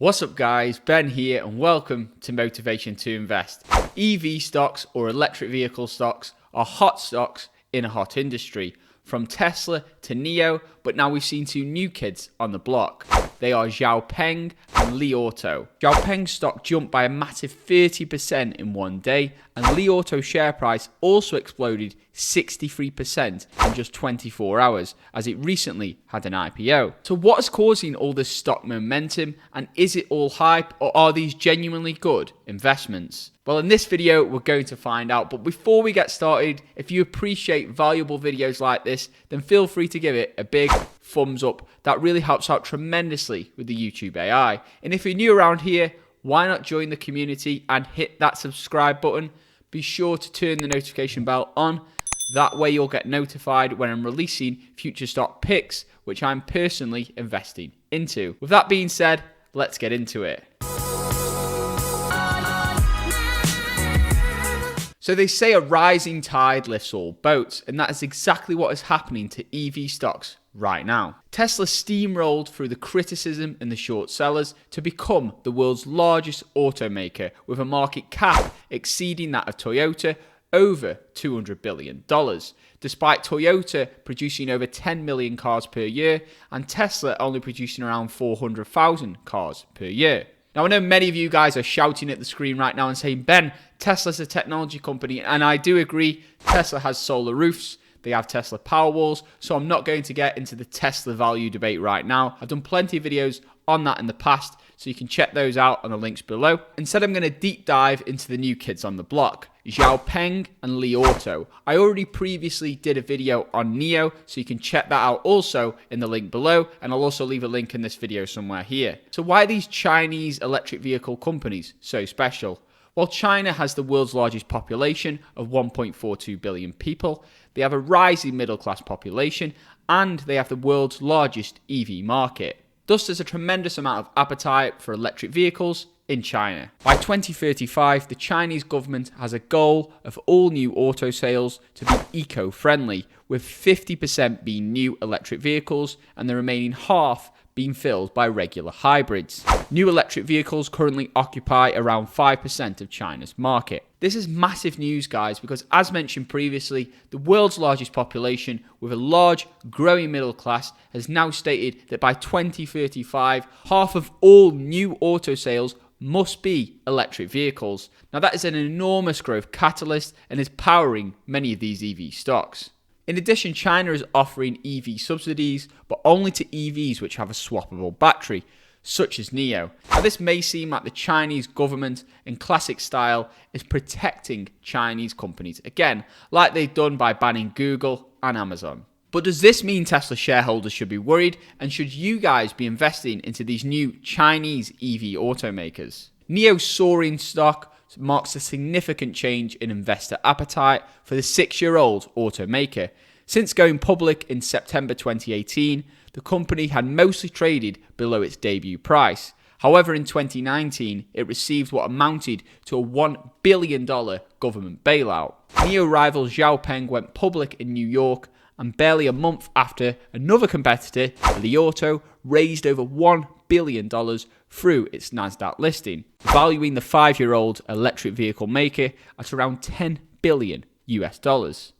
What's up guys, Ben here and welcome to Motivation to Invest. EV stocks or electric vehicle stocks are hot stocks in a hot industry. From Tesla to NIO, but now we've seen two new kids on the block. They are XPENG and Lioto. XPENG's stock jumped by a massive 30% in one day, and Lioto's share price also exploded 63% in just 24 hours, as it recently had an IPO. So what is causing all this stock momentum, and is it all hype, or are these genuinely good investments? Well, in this video, we're going to find out. But before we get started, if you appreciate valuable videos like this, then feel free to give it a big thumbs up. That really helps out tremendously with the YouTube AI. And if you're new around here, why not join the community and hit that subscribe button? Be sure to turn the notification bell on. That way you'll get notified when I'm releasing future stock picks, which I'm personally investing into. With that being said, let's get into it. So they say a rising tide lifts all boats, and that is exactly what is happening to EV stocks right now. Tesla steamrolled through the criticism and the short sellers to become the world's largest automaker, with a market cap exceeding that of Toyota over $200 billion, despite Toyota producing over 10 million cars per year and Tesla only producing around 400,000 cars per year. Now, I know many of you guys are shouting at the screen right now and saying, Ben, Tesla's a technology company, and I do agree. Tesla has solar roofs, they have Tesla Powerwalls, so I'm not going to get into the Tesla value debate right now. I've done plenty of videos on that in the past, so you can check those out on the links below. Instead, I'm going to deep dive into the new kids on the block, XPENG and Lioto. I already previously did a video on NIO, so you can check that out also in the link below, and I'll also leave a link in this video somewhere here. So why are these Chinese electric vehicle companies so special? Well, China has the world's largest population of 1.42 billion people. They have a rising middle class population, and they have the world's largest EV market. Thus, there's a tremendous amount of appetite for electric vehicles in China. By 2035, the Chinese government has a goal of all new auto sales to be eco-friendly, with 50% being new electric vehicles and the remaining half being filled by regular hybrids. New electric vehicles currently occupy around 5% of China's market. This is massive news, guys, because as mentioned previously, the world's largest population with a large growing middle class has now stated that by 2035, half of all new auto sales must be electric vehicles. Now that is an enormous growth catalyst and is powering many of these EV stocks. In addition, China is offering EV subsidies, but only to EVs which have a swappable battery, such as NIO. Now this may seem like the Chinese government, in classic style, is protecting Chinese companies, again, like they've done by banning Google and Amazon. But does this mean Tesla shareholders should be worried, and should you guys be investing into these new Chinese EV automakers? NIO's soaring stock marks a significant change in investor appetite for the 6-year-old automaker. Since going public in September 2018, the company had mostly traded below its debut price. However, in 2019, it received what amounted to a $1 billion government bailout. NIO rival XPENG went public in New York, and barely a month after, another competitor, Lioto, raised over $1 billion through its Nasdaq listing, valuing the 5-year-old electric vehicle maker at around $10 billion US.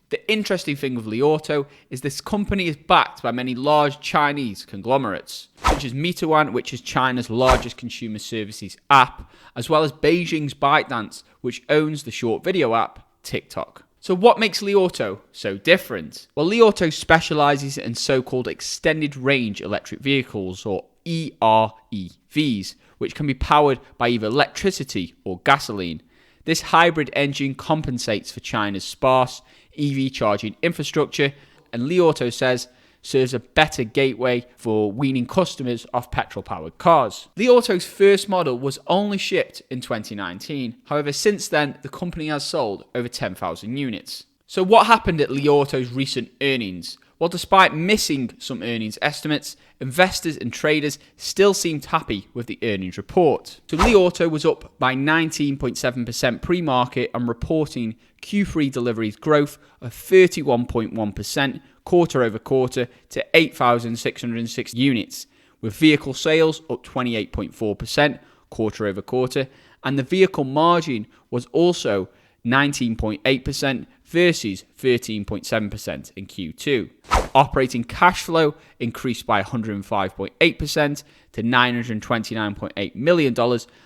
The interesting thing with Lioto is this company is backed by many large Chinese conglomerates, such as Meituan, which is China's largest consumer services app, as well as Beijing's ByteDance, which owns the short video app TikTok. So what makes Lioto so different? Well, Lioto specializes in so-called extended range electric vehicles, or EREVs, which can be powered by either electricity or gasoline. This hybrid engine compensates for China's sparse EV charging infrastructure, and Lioto says serves a better gateway for weaning customers off petrol-powered cars. Lioto's first model was only shipped in 2019. However, since then, the company has sold over 10,000 units. So what happened at Lioto's recent earnings? Well, despite missing some earnings estimates, investors and traders still seemed happy with the earnings report. So Lioto was up by 19.7% pre-market and reporting Q3 deliveries growth of 31.1% quarter over quarter to 8,606 units, with vehicle sales up 28.4% quarter over quarter, and the vehicle margin was also 19.8% versus 13.7% in Q2. Operating cash flow increased by 105.8% to $929.8 million,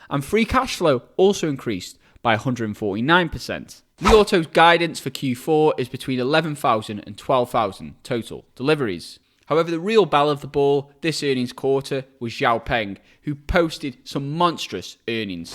and free cash flow also increased by 149%. Lioto's guidance for Q4 is between 11,000 and 12,000 total deliveries. However, the real belle of the ball this earnings quarter was XPENG, who posted some monstrous earnings.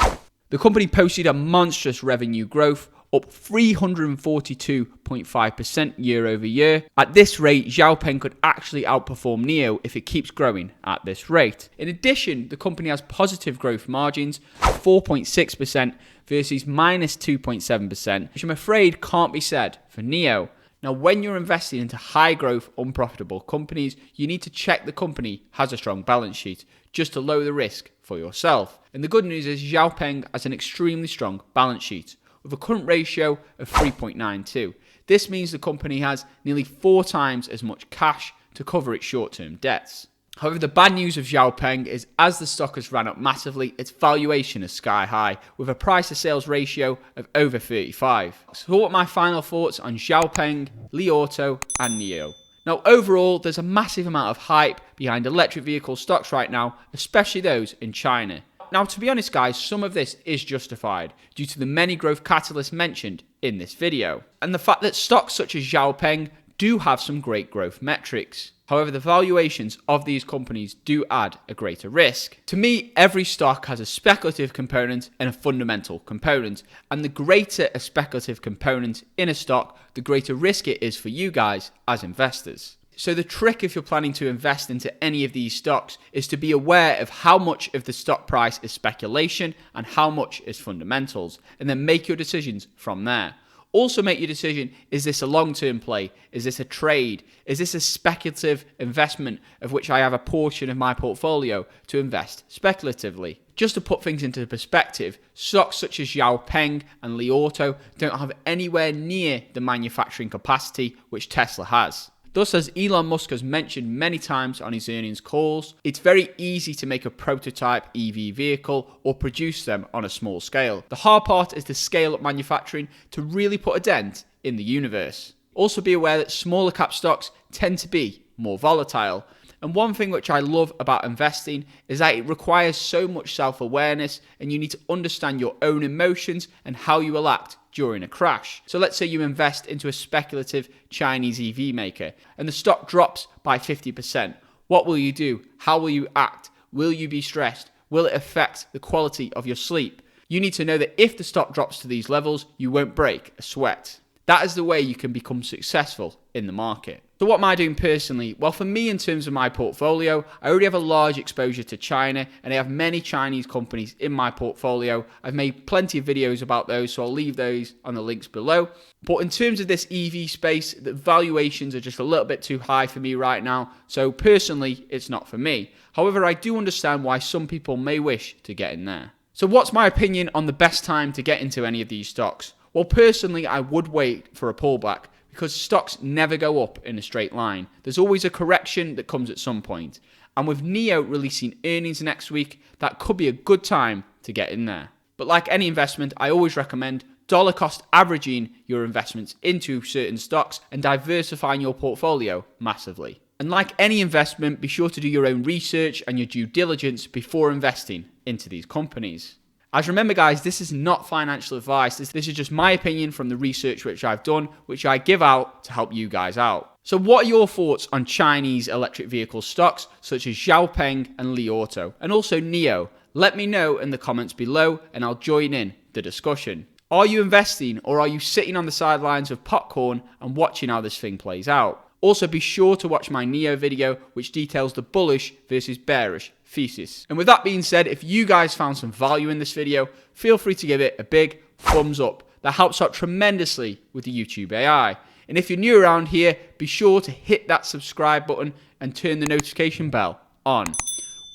The company posted a monstrous revenue growth, up 342.5% year over year. At this rate, XPENG could actually outperform NIO if it keeps growing at this rate. In addition, the company has positive growth margins of 4.6% versus minus 2.7%, which I'm afraid can't be said for NIO. Now, when you're investing into high growth, unprofitable companies, you need to check the company has a strong balance sheet just to lower the risk for yourself. And the good news is XPENG has an extremely strong balance sheet with a current ratio of 3.92. This means the company has nearly 4 times as much cash to cover its short-term debts. However, the bad news of XPENG is as the stock has ran up massively, its valuation is sky high with a price to sales ratio of over 35. So what are my final thoughts on XPENG, Lioto and NIO? Now, overall, there's a massive amount of hype behind electric vehicle stocks right now, especially those in China. Now, to be honest, guys, some of this is justified due to the many growth catalysts mentioned in this video, and the fact that stocks such as XPENG do have some great growth metrics. However, the valuations of these companies do add a greater risk. To me, every stock has a speculative component and a fundamental component, and the greater a speculative component in a stock, the greater risk it is for you guys as investors. So the trick if you're planning to invest into any of these stocks is to be aware of how much of the stock price is speculation and how much is fundamentals, and then make your decisions from there. Also make your decision, is this a long-term play? Is this a trade? Is this a speculative investment of which I have a portion of my portfolio to invest speculatively? Just to put things into perspective, stocks such as XPENG and Lioto don't have anywhere near the manufacturing capacity which Tesla has. Thus, as Elon Musk has mentioned many times on his earnings calls, it's very easy to make a prototype EV vehicle or produce them on a small scale. The hard part is to scale up manufacturing to really put a dent in the universe. Also be aware that smaller cap stocks tend to be more volatile. And one thing which I love about investing is that it requires so much self-awareness, and you need to understand your own emotions and how you will act during a crash. So let's say you invest into a speculative Chinese EV maker and the stock drops by 50%. What will you do? How will you act? Will you be stressed? Will it affect the quality of your sleep? You need to know that if the stock drops to these levels, you won't break a sweat. That is the way you can become successful in the market. So what am I doing personally? Well, for me, in terms of my portfolio, I already have a large exposure to China, and I have many Chinese companies in my portfolio. I've made plenty of videos about those, so I'll leave those on the links below. But in terms of this EV space, the valuations are just a little bit too high for me right now. So personally, it's not for me. However, I do understand why some people may wish to get in there. So what's my opinion on the best time to get into any of these stocks? Well, personally, I would wait for a pullback because stocks never go up in a straight line. There's always a correction that comes at some point. And with NIO releasing earnings next week, that could be a good time to get in there. But like any investment, I always recommend dollar cost averaging your investments into certain stocks and diversifying your portfolio massively. And like any investment, be sure to do your own research and your due diligence before investing into these companies. As remember, guys, this is not financial advice. This is just my opinion from the research which I've done, which I give out to help you guys out. So what are your thoughts on Chinese electric vehicle stocks such as XPENG and Lioto, and also NIO? Let me know in the comments below and I'll join in the discussion. Are you investing, or are you sitting on the sidelines of popcorn and watching how this thing plays out? Also, be sure to watch my NIO video, which details the bullish versus bearish thesis. And with that being said, if you guys found some value in this video, feel free to give it a big thumbs up. That helps out tremendously with the YouTube AI. And if you're new around here, be sure to hit that subscribe button and turn the notification bell on.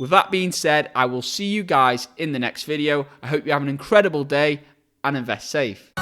With that being said, I will see you guys in the next video. I hope you have an incredible day and invest safe.